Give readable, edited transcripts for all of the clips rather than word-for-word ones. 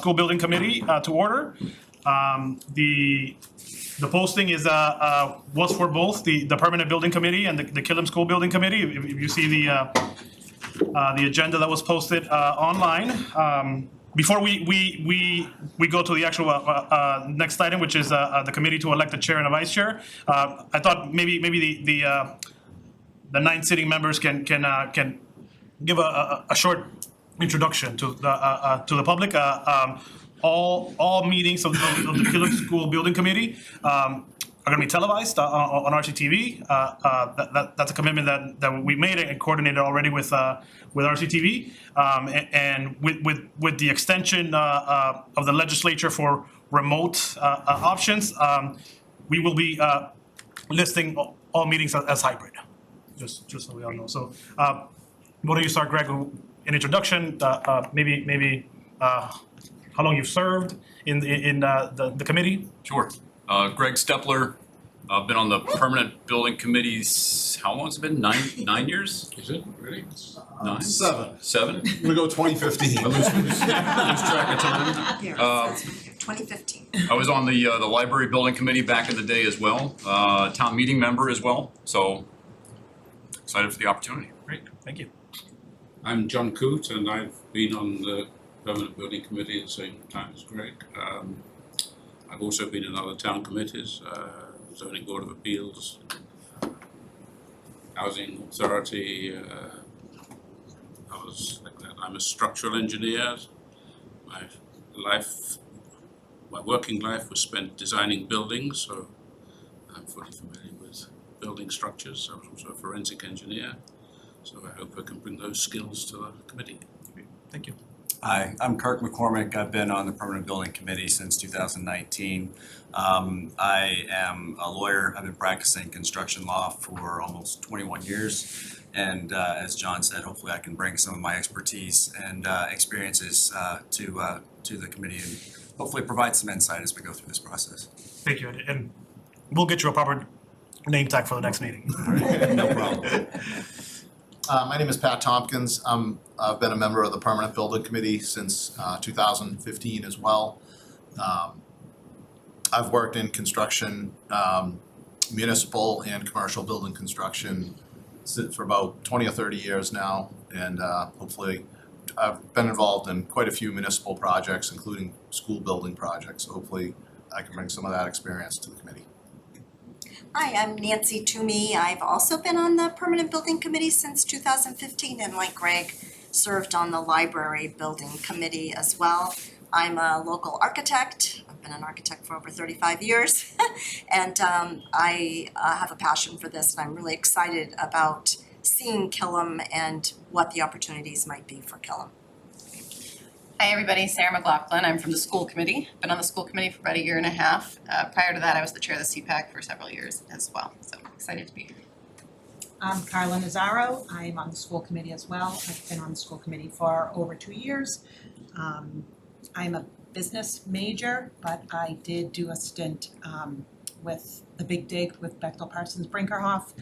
School Building Committee to order. The posting is was for both the Permanent Building Committee and the Killam School Building Committee. If you see the agenda that was posted online. Before we go to the actual next item, which is the committee to elect a chair and a vice chair, I thought maybe the 9 sitting members can give a short introduction to the public. All meetings of the Killam School Building Committee are going to be televised on RCTV. That's a commitment that we made and coordinated already with RCTV, and with the extension of the legislature for remote options, we will be listing all meetings as hybrid. Just so we all know. So, why don't you start, Greg? An introduction, maybe how long you've served in the committee? Sure. Greg Stepler. I've been on the Permanent Building Committees, how long has it been? Nine years? Is it really? 9? 7. 7? I'm gonna go 2015. I lose track of time. Here, Uh, it says 2015. I was on the Library Building Committee back in the day as well, town meeting member as well, so excited for the opportunity. Great, thank you. I'm John Coote, and I've been on the Permanent Building Committee at the same time as Greg. I've also been in other town committees, Zoning Board of Appeals, Housing Authority, others like that. I'm a structural engineer. My working life was spent designing buildings, so I'm fully familiar with building structures. I was also a forensic engineer. So I hope I can bring those skills to the committee. Thank you. Hi, I'm Kirk McCormick. I've been on the Permanent Building Committee since 2019. I am a lawyer. I've been practicing construction law for almost 21 years. And as John said, hopefully I can bring some of my expertise and experiences to the committee and hopefully provide some insight as we go through this process. Thank you, and we'll get you a proper name tag for the next meeting. No problem. My name is Pat Tompkins. I've been a member of the Permanent Building Committee since 2015 as well. I've worked in construction, municipal and commercial building construction for about 20 or 30 years now, and hopefully I've been involved in quite a few municipal projects, including school building projects. So hopefully I can bring some of that experience to the committee. Hi, I'm Nancy Toomey. I've also been on the Permanent Building Committee since 2015, and like Greg, served on the Library Building Committee as well. I'm a local architect. I've been an architect for over 35 years, and I have a passion for this, and I'm really excited about seeing Killam and what the opportunities might be for Killam. Hi everybody, Sarah McLaughlin. I'm from the school committee. Been on the school committee for about 1.5 years. Prior to that, I was the chair of the CPAC for several years as well. So excited to be here. I'm Carla Nazaro. I'm on the school committee as well. I've been on the school committee for over 2 years. I'm a business major, but I did do a stint with the Big Dig with Bechtel Parsons Brinkerhoff,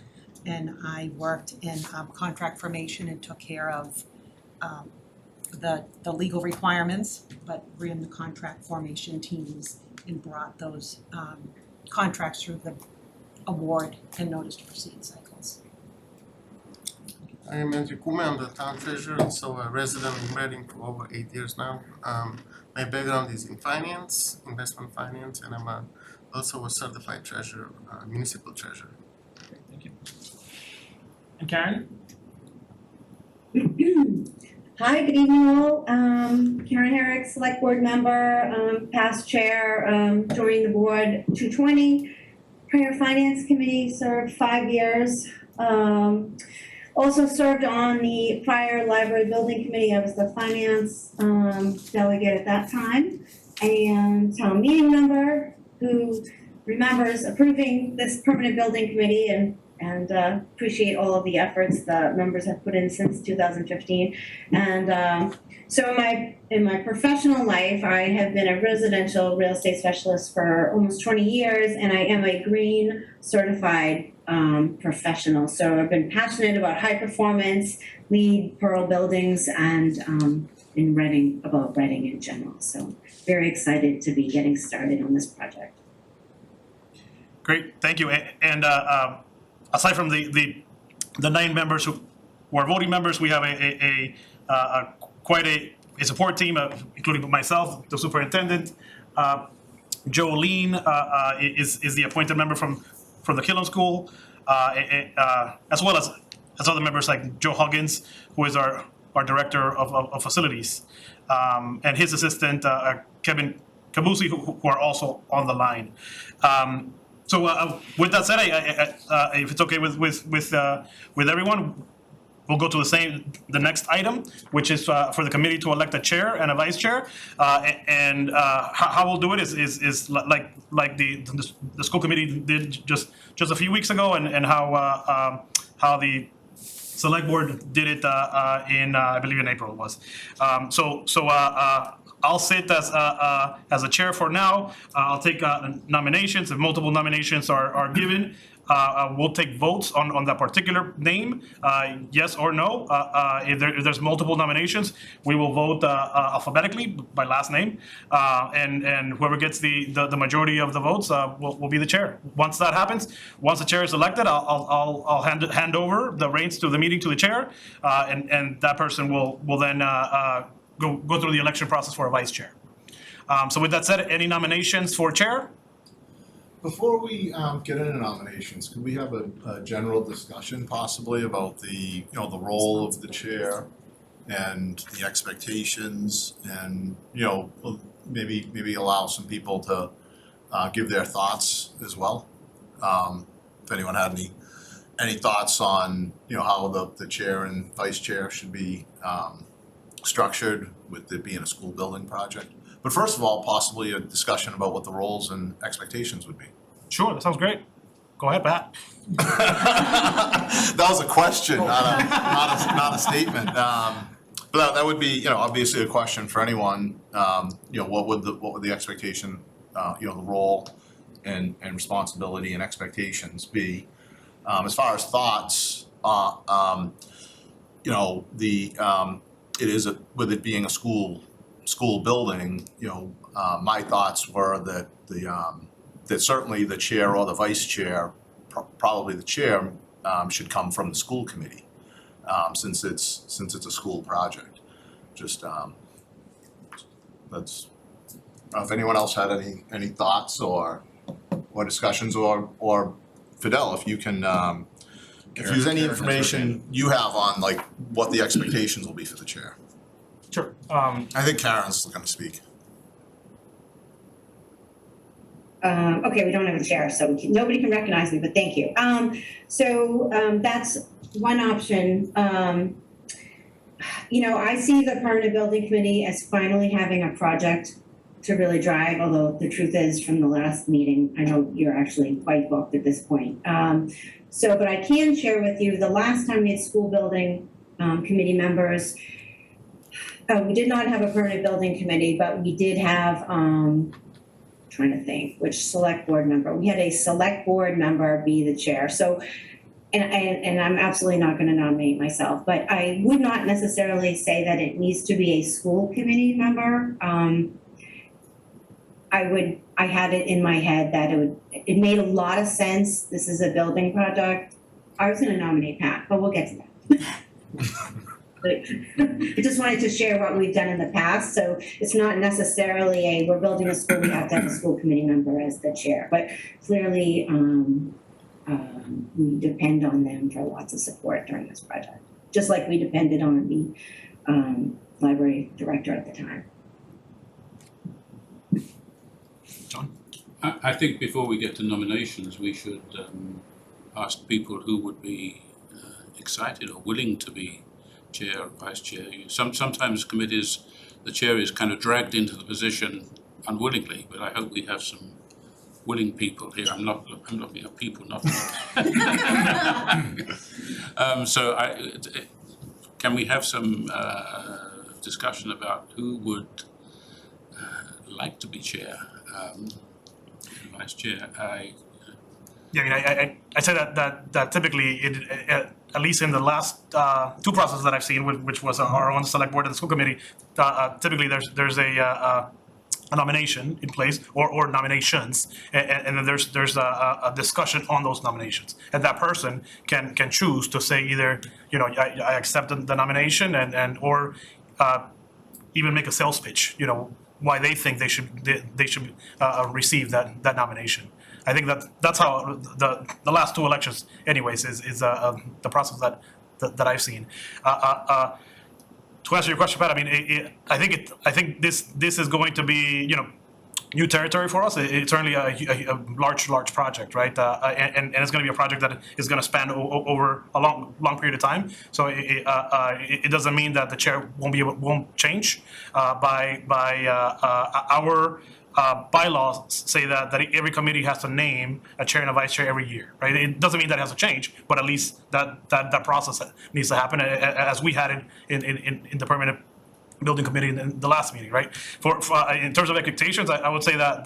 and I worked in contract formation and took care of the legal requirements, but ran the contract formation teams and brought those contracts through the award and notice to proceed cycles. I am Andrew Kuma. I'm the town treasurer, so a resident in Reading for over 8 years now. My background is in finance, investment finance, and I'm also a certified treasurer, municipal treasurer. Great, thank you. And Karen? Hi, good evening all. Karen Herrick, select board member, past chair, joined the board 220. Prior finance committee, served 5 years. Also served on the prior library building committee. I was the finance delegate at that time. And town meeting member who remembers approving this permanent building committee and appreciate all of the efforts the members have put in since 2015. And so in my professional life, I have been a residential real estate specialist for almost 20 years, and I am a green certified professional. So I've been passionate about high performance, LEED, Pearl buildings, and in Reading about Reading in general. So very excited to be getting started on this project. Great, thank you. And aside from the 9 members who are voting members, we have quite a support team, including myself, the superintendent. Jolene is the appointed member from the Killam School, as well as other members like Joe Huggins, who is our director of facilities, and his assistant Kevin Kabusi, who are also on the line. So with that said, if it's okay with everyone, we'll go to the next item, which is for the committee to elect a chair and a vice chair. And how we'll do it is like the school committee did just a few weeks ago, and how the select board did it in I believe in April it was. I'll sit as a chair for now. I'll take nominations. If multiple nominations are given, we'll take votes on that particular name, yes or no. If there's multiple nominations, we will vote alphabetically by last name, and whoever gets the majority of the votes will be the chair. Once that happens, once the chair is elected, I'll hand over the reins to the chair, and that person will then go through the election process for a vice chair. So with that said, any nominations for chair? Before we get into nominations, could we have a general discussion possibly about the role of the chair and the expectations, and maybe allow some people to give their thoughts as well? If anyone had any thoughts on how the chair and vice chair should be structured with it being a school building project. But first of all, possibly a discussion about what the roles and expectations would be. Sure, that sounds great. Go ahead, Pat. That was a question, not a statement. But that would be, obviously a question for anyone. What would the expectation, the role and responsibility and expectations be? As far as thoughts, it is with it being a school building. My thoughts were that that certainly the chair or the vice chair, probably the chair, should come from the school committee, since it's a school project. Just that's. If anyone else had any thoughts or discussions, or Fidel, if you can, if there's any information you have on like what the expectations will be for the chair. Sure. I think Karen's going to speak. Okay, we don't have a chair, so nobody can recognize me, but thank you. That's one option. I see the permanent building committee as finally having a project to really drive, although the truth is from the last meeting, I know you're actually quite booked at this point. But I can share with you, the last time we had school building committee members, we did not have a permanent building committee, but we did have, trying to think, which select board member. We had a select board member be the chair. So, and I'm absolutely not going to nominate myself, but I would not necessarily say that it needs to be a school committee member. I had it in my head that it made a lot of sense. This is a building project. I was going to nominate Pat, but we'll get to that. But I just wanted to share what we've done in the past. So it's not necessarily we're building a school, we have to have a school committee member as the chair. But clearly, we depend on them for lots of support during this project, just like we depended on the library director at the time. John? I think before we get to nominations, we should ask people who would be excited or willing to be chair or vice chair. Sometimes committees, the chair is kind of dragged into the position unwillingly, but I hope we have some willing people here. I'm looking at people, not can we have some discussion about who would like to be chair, vice chair? I say that typically at least in the last two processes that I've seen, which was our own select board and the school committee, typically there's a nomination in place or nominations, and then there's a discussion on those nominations, and that person can choose to say either I accept the nomination and or even make a sales pitch, why they think they should receive that nomination. I think that's how the last two elections, anyways, is the process that I've seen. To answer your question, Pat, I mean, I think this is going to be new territory for us. It's certainly a large project, right? And it's going to be a project that is going to span over a long period of time. So it doesn't mean that the chair won't change. By our bylaws say that every committee has to name a chair and a vice chair every year, right? It doesn't mean that it has to change, but at least that process needs to happen, as we had it in the permanent building committee in the last meeting, right? For in terms of expectations, I would say that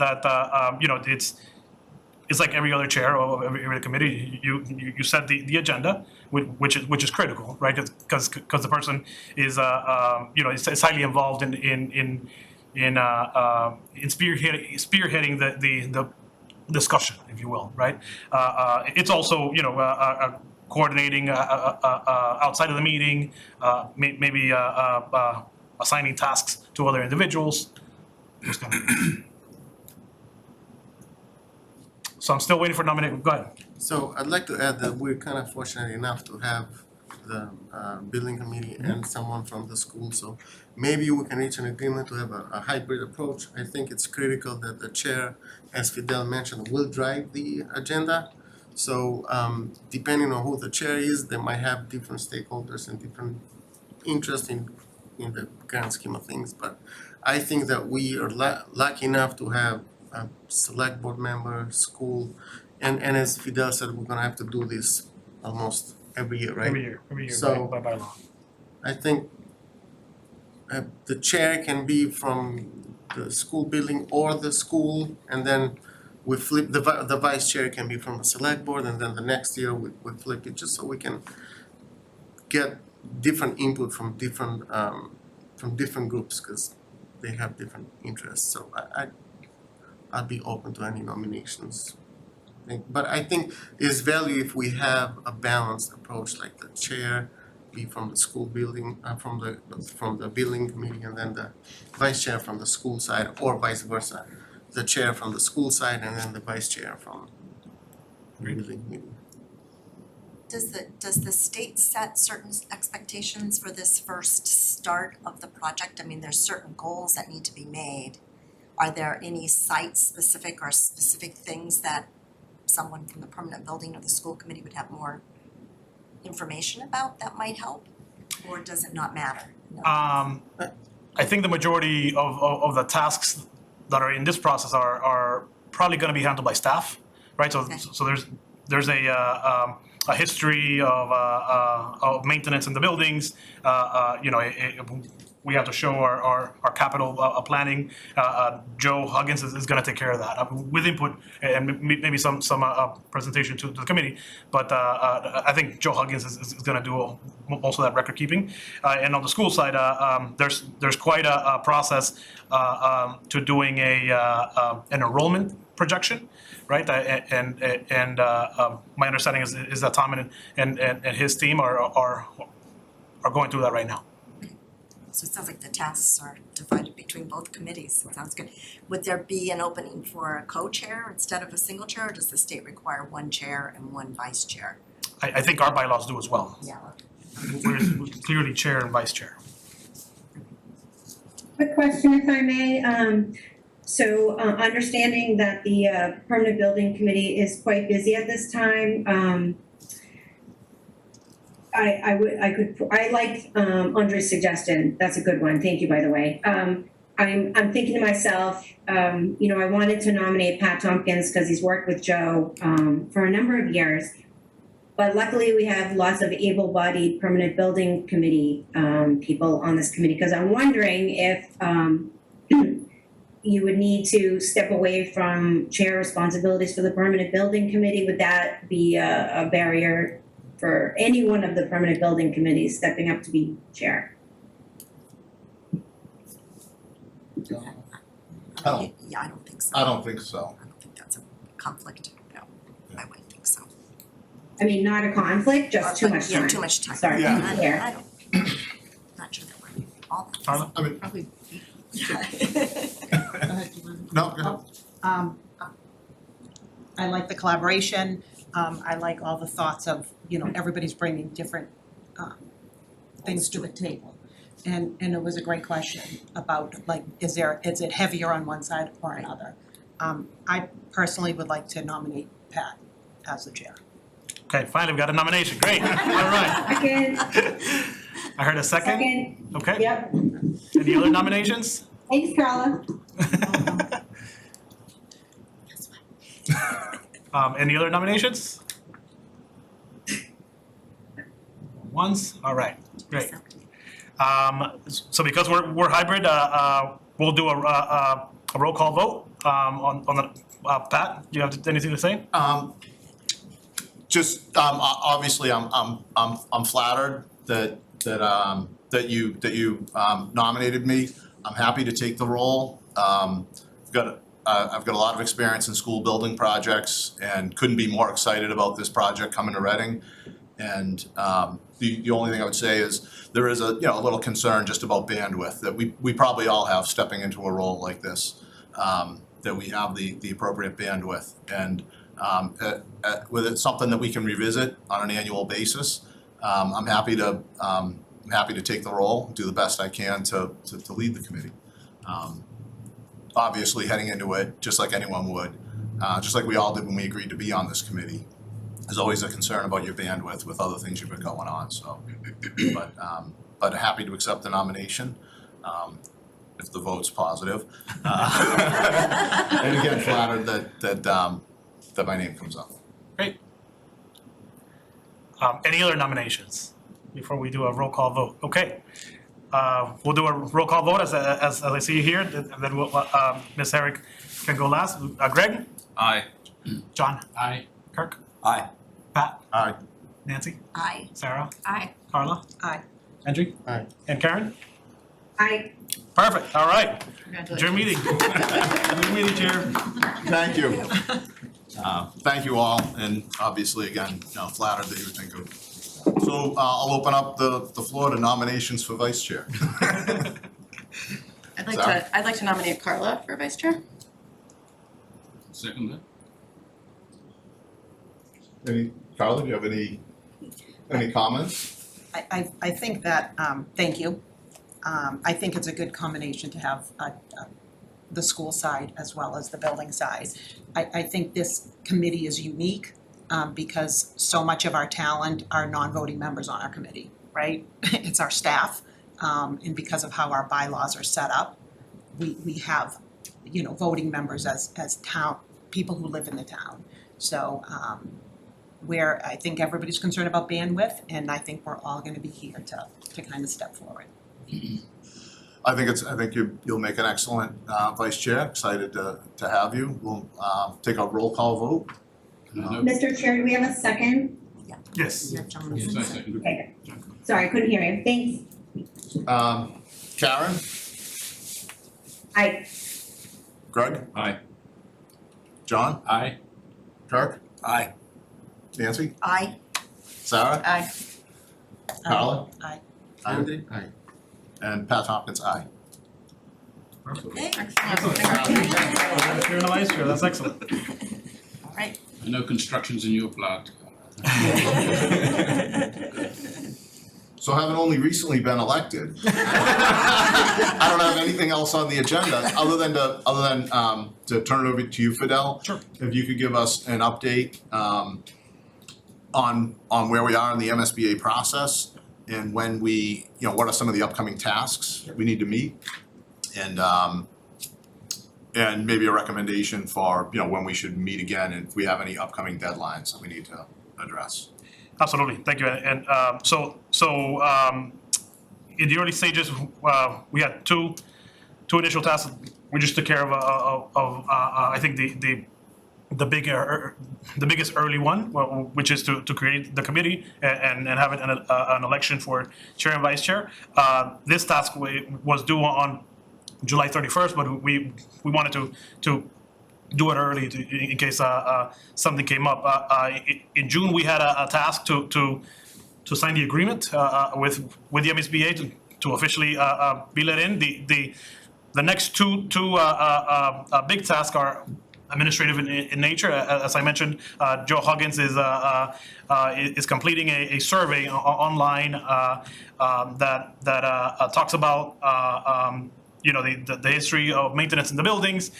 it's like every other chair or every committee. You set the agenda, which is critical, right? Because the person is is highly involved in spearheading the discussion, if you will, right? It's also coordinating outside of the meeting, maybe assigning tasks to other individuals. So I'm still waiting for nomination. Go ahead. So I'd like to add that we're kind of fortunate enough to have the building committee and someone from the school. So maybe we can reach an agreement to have a hybrid approach. I think it's critical that the chair, as Fidel mentioned, will drive the agenda. So depending on who the chair is, they might have different stakeholders and different interests in the grand scheme of things. But I think that we are lucky enough to have a select board member, school, and as Fidel said, we're gonna have to do this almost every year, right? Every year, So- by law. I think the chair can be from the school building or the school, and then we flip, the vice chair can be from the select board, and then the next year we flip it, just so we can get different input from different groups, because they have different interests. So I'd be open to any nominations. But I think there's value if we have a balanced approach, like the chair be from the school building, from the building committee, and then the vice chair from the school side, or vice versa. The chair from the school side, and then the vice chair from the building committee. Does the state set certain expectations for this first start of the project? I mean, there's certain goals that need to be made. Are there any site-specific or specific things that someone from the permanent building or the school committee would have more information about that might help? Or does it not matter? No. I think the majority of the tasks that are in this process are probably going to be handled by staff, right? So Okay. so there's a history of maintenance in the buildings. We have to show our capital planning. Joe Huggins is going to take care of that with input and maybe some presentation to the committee. But I think Joe Huggins is going to do most of that record keeping. And on the school side, there's quite a process to doing an enrollment projection, right? And my understanding is that Tom and his team are going through that right now. So it sounds like the tasks are divided between both committees. It sounds good. Would there be an opening for a co-chair instead of a single chair, or does the state require one chair and one vice chair? I think our bylaws do as well. Yeah. We're clearly chair and vice chair. Quick question, if I may. Understanding that the permanent building committee is quite busy at this time, I like Andre's suggestion. That's a good one. Thank you, by the way. I'm thinking to myself, I wanted to nominate Pat Tompkins because he's worked with Joe for a number of years. But luckily, we have lots of able-bodied permanent building committee people on this committee, because I'm wondering if you would need to step away from chair responsibilities for the permanent building committee. Would that be a barrier for any one of the permanent building committees stepping up to be chair. Oh. Yeah, I don't think so. I don't think so. I don't think that's a conflict, no, I wouldn't think so. I mean, not a conflict, just too much time. Yeah, too much time. Sorry, Yeah. to be clear. I don't, not sure that we're all that. Carla? I mean, Probably. Go ahead, do you want to- no, go ahead. I like the collaboration, I like all the thoughts of, everybody's bringing different, things to the table. And it was a great question about is it heavier on one side or another? I personally would like to nominate Pat as the chair. Okay, finally, we got a nomination, great, all right. Second, I heard a second, second, okay. yep. Any other nominations? Thanks, Carla. Any other nominations? Once, all right, great. So because we're hybrid, we'll do a roll call vote, on the, Pat, do you have anything to say? Obviously, I'm flattered that you nominated me. I'm happy to take the role. I've got a lot of experience in school building projects and couldn't be more excited about this project coming to Reading. And the only thing I would say is there is a little concern just about bandwidth that we probably all have stepping into a role like this, that we have the appropriate bandwidth. And with it something that we can revisit on an annual basis, I'm happy to take the role, do the best I can to lead the committee. Obviously, heading into it, just like anyone would, just like we all did when we agreed to be on this committee, there's always a concern about your bandwidth with other things you've been going on. So, but happy to accept the nomination if the vote's positive. And again, flattered that my name comes up. Great. Any other nominations before we do a roll call vote? Okay. We'll do a roll call vote as I see here, and then we'll, Ms. Herrick can go last. Greg? Aye. John? Aye. Kirk? Aye. Pat? Aye. Nancy? Aye. Sarah? Aye. Carla? Aye. Andrew? Aye. And Karen? I, Perfect, all right. Congratulations. Adjourn meeting. Adjourn meeting, Chair. Thank you. Thank you all, and obviously, again, flattered that you would think of. So I'll open up the floor to nominations for vice chair. I'd like to nominate Carla for vice chair. Second that. Carla, do you have any comments? I think that, thank you. I think it's a good combination to have the school side as well as the building side. I think this committee is unique because so much of our talent are non-voting members on our committee, right? It's our staff, and because of how our bylaws are set up, we have, voting members as town, people who live in the town. So where I think everybody's concerned about bandwidth, and I think we're all gonna be here to kind of step forward. I think you'll make an excellent vice chair. Excited to have you. We'll take a roll call vote. And I know, Mr. Chair, do we have a second? Yes. Yeah, John. yes, I second. Okay, sorry, I couldn't hear you. Thanks. Karen, I, Greg, Aye. John, Aye. Kirk, Aye. Nancy, Aye. Sarah, Aye. Carla, Aye. Andy? Aye. and Pat Tompkins, aye. Okay, Excellent. Congratulations. Chair and the vice chair, that's excellent. all right. I know construction's in your blood. So having only recently been elected, I don't have anything else on the agenda other than to turn it over to you, Fidel. Sure. If you could give us an update on where we are in the MSBA process and when we, what are some of the upcoming tasks we need to meet, and maybe a recommendation for when we should meet again and if we have any upcoming deadlines that we need to address. Absolutely, thank you. And so in the early stages, we had two initial tasks we just took care of. I think the the biggest early one, which is to create the committee and have an election for chair and vice chair. This task was due on July 31st, but we wanted to do it early in case something came up. In June, we had a task to sign the agreement with the MSBA to officially be let in. The next two big tasks are administrative in nature. As I mentioned, Joe Huggins is completing a survey online that talks about the history of maintenance in the buildings,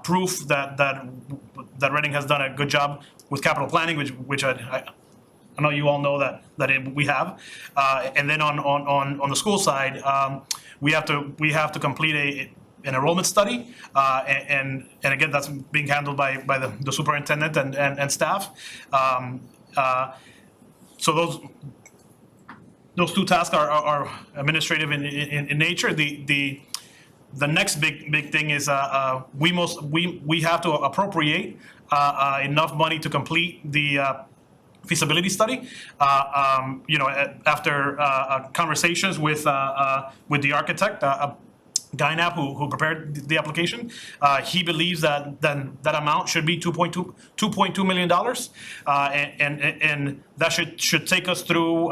proof that Reading has done a good job with capital planning, which I know you all know that we have, and then on the school side, we have to complete an enrollment study, and again that's being handled by the superintendent and staff. So those two tasks are administrative in nature. The next big thing is we have to appropriate enough money to complete the feasibility study. After conversations with the architect, Dynap, who prepared the application, he believes that that amount should be $2.2 million, and that should take us through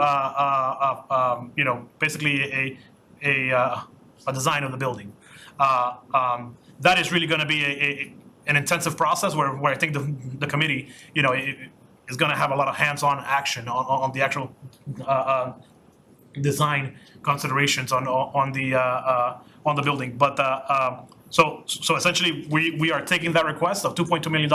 basically a design of the building. That is really going to be an intensive process where I think the committee is going to have a lot of hands-on action on the actual design considerations on the building. But so essentially we are taking that request of $2.2 million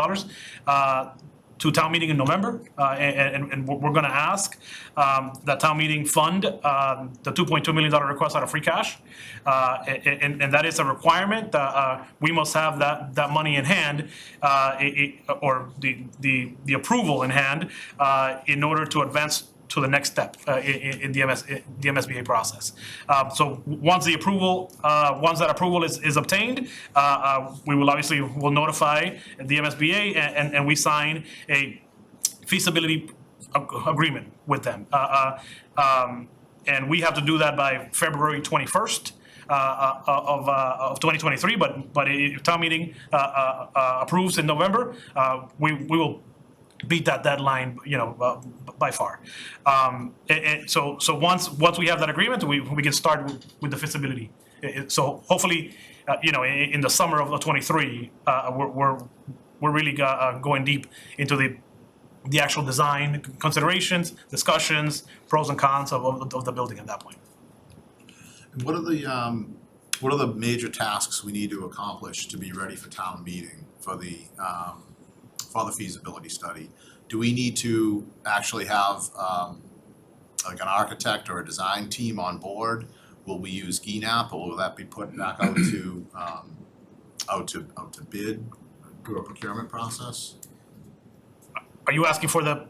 to town meeting in November, and we're going to ask that town meeting fund the $2.2 million request out of free cash, and that is a requirement. We must have that money in hand, or the approval in hand, in order to advance to the next step in the MSBA process. So once that approval is obtained, we will obviously notify the MSBA and we sign a feasibility agreement with them. And we have to do that by February 21st of 2023. But if town meeting approves in November, we will beat that deadline, by far. So once we have that agreement, we can start with the feasibility. So hopefully, in the summer of 23, we're really going deep into the actual design considerations, discussions, pros and cons of the building at that point. And what are the major tasks we need to accomplish to be ready for town meeting for the feasibility study? Do we need to actually have like an architect or a design team on board? Will we use GNAP, or will that be put back out to bid through a procurement process? Are you asking for the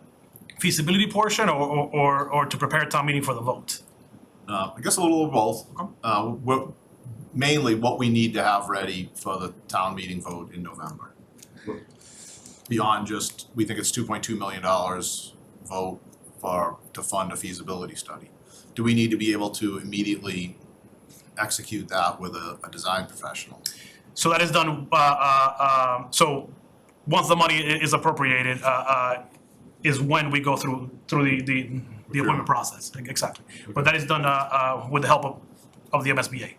feasibility portion or to prepare town meeting for the vote? I guess a little of both. Mainly what we need to have ready for the town meeting vote in November. Beyond just, we think it's $2.2 million vote to fund a feasibility study. Do we need to be able to immediately execute that with a design professional? So that is done, so once the money is appropriated, is when we go through the appointment process, exactly. But that is done with the help of the MSBA,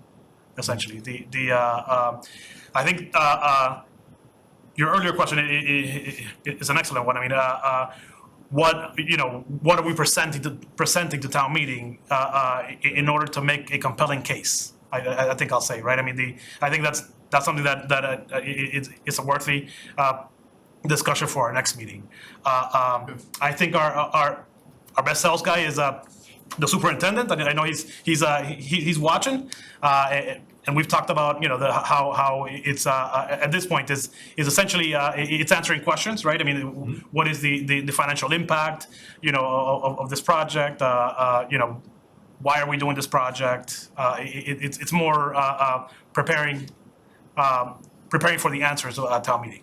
essentially. I think your earlier question is an excellent one. I mean, what are we presenting to town meeting in order to make a compelling case? I think I'll say, right. I mean, I think that's something that it's a worthy discussion for our next meeting. I think our best sales guy is the superintendent. I know he's watching. And we've talked about how it's at this point is essentially it's answering questions, right? I mean, what is the financial impact of this project? Why are we doing this project? It's more preparing for the answers at town meeting.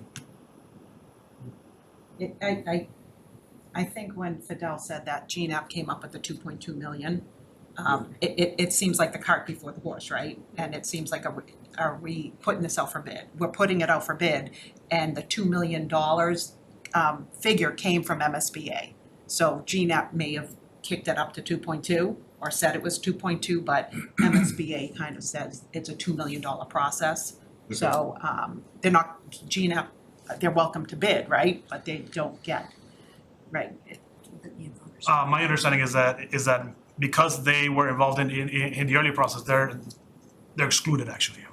I think when Fidel said that GNAP came up with the 2.2 million, it seems like the cart before the horse, right? And it seems like, are we putting this out for bid? We're putting it out for bid, and the $2 million figure came from MSBA. So GNAP may have kicked it up to 2.2 or said it was 2.2, but MSBA kind of says it's a $2 million process. So they're not, GNAP, they're welcome to bid, right? But they don't get, right? My understanding is that because they were involved in the early process, they're excluded actually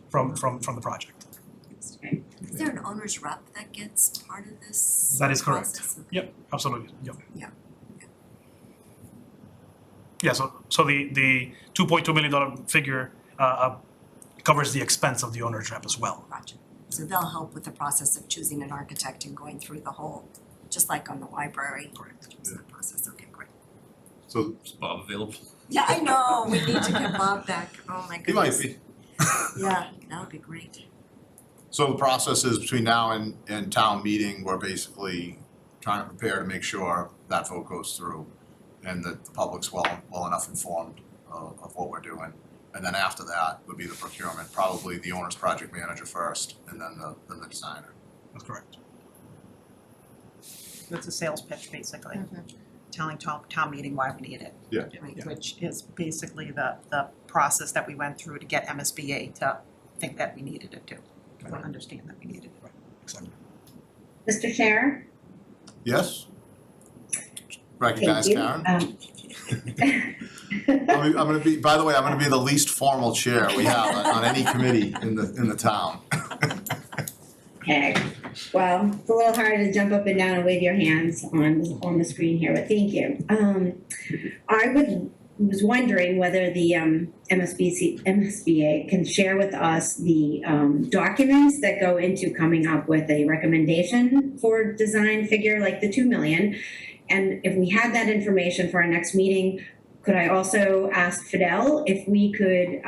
from the project. Is there an owner's rep that gets part of this That is correct. process? Yep, absolutely, yep. Yeah. Yeah, so the $2.2 million figure covers the expense of the owner's rep as well. Gotcha. So they'll help with the process of choosing an architect and going through the whole, just like on the library. Correct. Choosing the process, okay, great. So Is Bob available? Yeah, I know, we need to get Bob back, oh my he might goodness. be. Yeah, that would be great. So the process is between now and town meeting, we're basically trying to prepare to make sure that vote goes through and that the public's well enough informed of what we're doing. And then after that would be the procurement, probably the owner's project manager first and then the designer. That's correct. It's a sales pitch, basically, Mm-hmm. telling town meeting why we need it. Yeah. Right. Which is basically the process that we went through to get MSBA to think that we needed it to, or understand that we needed it. Exactly. Mr. Chair? Yes? Recognize Thank you. Karen? I'm gonna be, by the way, I'm gonna be the least formal chair we have on any committee in the town. Okay, well, it's a little hard to jump up and down and wave your hands on the screen here, but thank you. Was wondering whether the MSBA can share with us the documents that go into coming up with a recommendation for design figure like the 2 million. And if we had that information for our next meeting, could I also ask Fidel if we could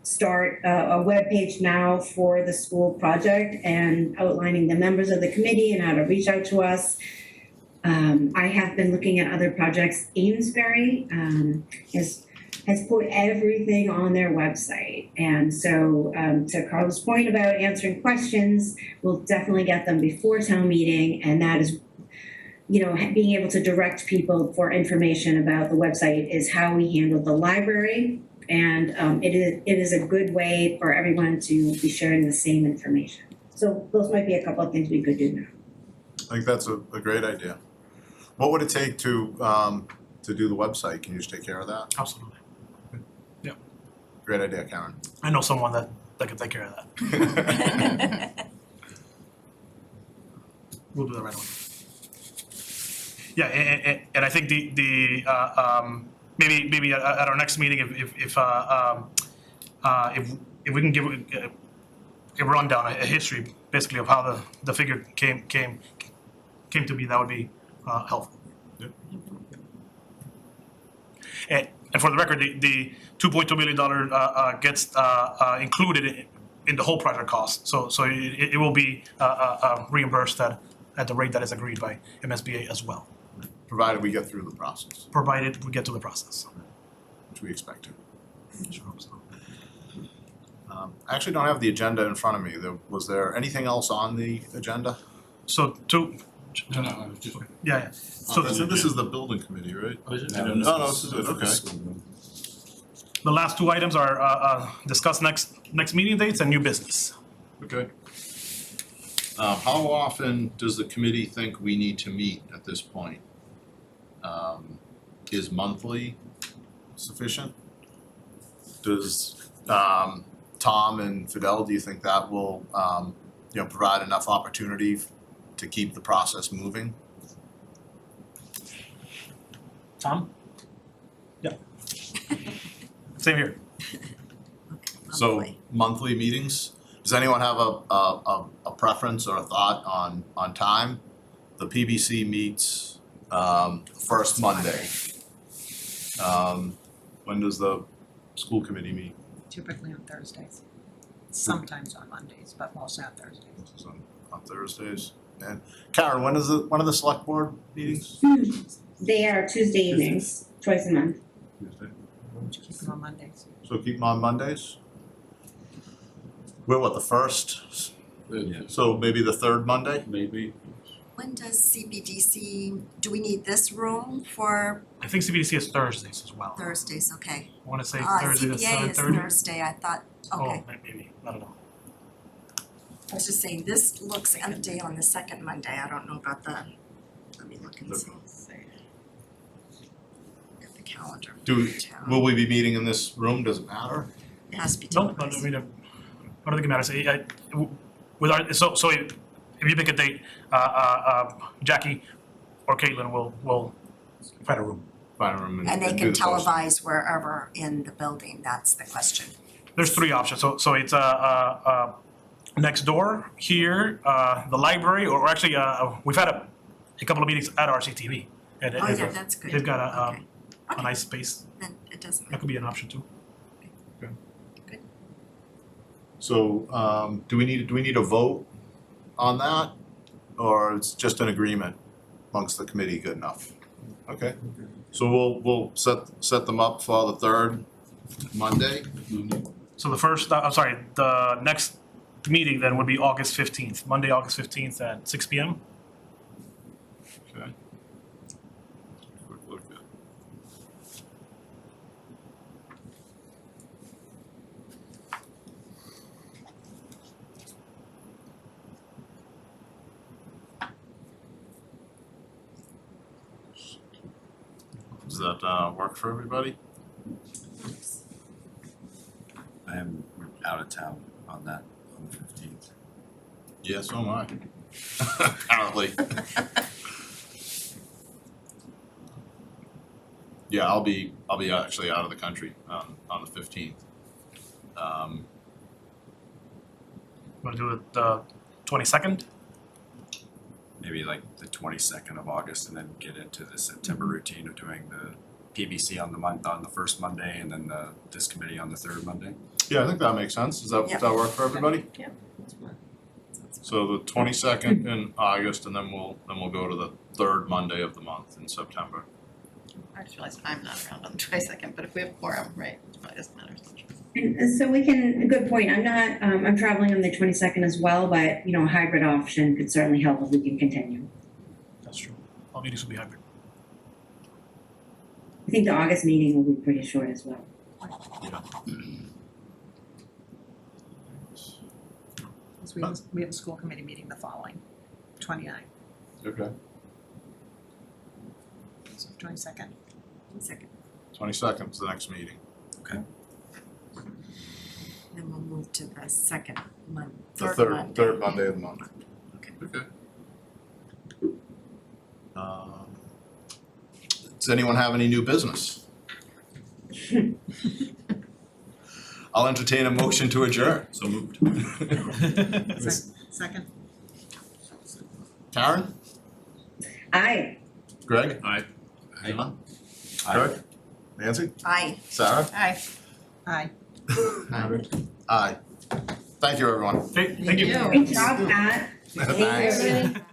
start a webpage now for the school project and outlining the members of the committee and how to reach out to us. I have been looking at other projects. Amesbury has put everything on their website. And so to Carla's point about answering questions, we'll definitely get them before town meeting. And that is, being able to direct people for information about the website is how we handle the library. And it is a good way for everyone to be sharing the same information. So those might be a couple of things we could do now. I think that's a great idea. What would it take to do the website? Can you just take care of that? Absolutely. Great idea, Karen. I know someone that can take care of that. We'll do that right away. Yeah, and I think maybe at our next meeting, if we can give a rundown, a history basically of how the figure came to be, that would be helpful. Yep. And for the record, the $2.2 million gets included in the whole project cost. So it will be reimbursed at the rate that is agreed by MSBA as well, Provided we get through the process, provided we get to the process. which we expect to. Sure hope so. I actually don't have the agenda in front of me. Was there anything else on the agenda? So No, just. yeah. So This is the building committee, right? Oh, is it? No, this is it, okay. the last two items are discuss next meeting dates and new business. Okay. How often does the committee think we need to meet at this point? Is monthly sufficient? Does Tom and Fidel, do you think that will provide enough opportunity to keep the process moving? Tom? Yeah. Same here. So monthly meetings? Does anyone have a preference or a thought on time? The PBC meets first Monday. When does the school committee meet? Typically on Thursdays, sometimes on Mondays, but mostly on Thursdays. On Thursdays? And Karen, when are the select board meetings? They are Tuesday evenings, twice a month. Keep them on Mondays. So keep them on Mondays? We're what, the first? Yeah. So maybe the third Monday? Maybe. When does CBDC, do we need this room for I think CBDC is Thursdays as well. Thursdays, okay? I wanna say Thursday to CPA is 7:30. Thursday, I thought, okay. Oh, maybe, I don't know. I was just saying, this looks empty on the second Monday, I don't know about the, let me look and see. At the calendar. Will we be meeting in this room? Does it matter? It has to be No, but I televised. mean, I don't think it matters. With our, so if you pick a date, Jackie or Caitlin will find a room. Find a room And they do can the posting. televise wherever in the building, that's the question. There's three options. So it's next door here, the library, or actually we've had a couple of meetings at RCTV. And Oh, yeah, that's good. they've got a Okay. nice space. Then it doesn't That matter. could be an option too. So, do we need a vote on that? Or it's just an agreement amongst the committee good enough? Okay, so we'll set them up for the third Monday. So the next meeting then would be August 15th, Monday, August 15th at 6 p.m. Okay. Quick look at. Does that work for everybody? I am out of town on the 15th. Yeah, so am I. Apparently. Yeah, I'll be actually out of the country on the 15th. Want to do it the 22nd? Maybe like the 22nd of August, and then get into the September routine of doing the PBC on the first Monday, and then this committee on the third Monday. Yeah, I think that makes sense. Does Yeah. that work for everybody? Yeah. So the 22nd in August, and then we'll go to the third Monday of the month in September. I just realized I'm not around on the 22nd, but if we have quorum, right, it probably doesn't matter as much. And so we can, good point, I'm traveling on the 22nd as well, but, a hybrid option could certainly help if we can continue. That's true. All meetings will be hybrid. I think the August meeting will be pretty short as well. So we have a school committee meeting the following, 29th, Okay. so 22nd. Second, 22nd is the next meeting. then we'll move to the second month, The third third Monday. third Monday of the month. Okay. Okay. Does anyone have any new business? I'll entertain a motion to adjourn. So moved. Second? Karen? Aye. Greg? Aye. John? Kirk? Nancy? Aye. Sarah? Aye. Aye. Aye. Thank you, everyone. Okay, thank you. Great job, Pat. Thanks. Thank you.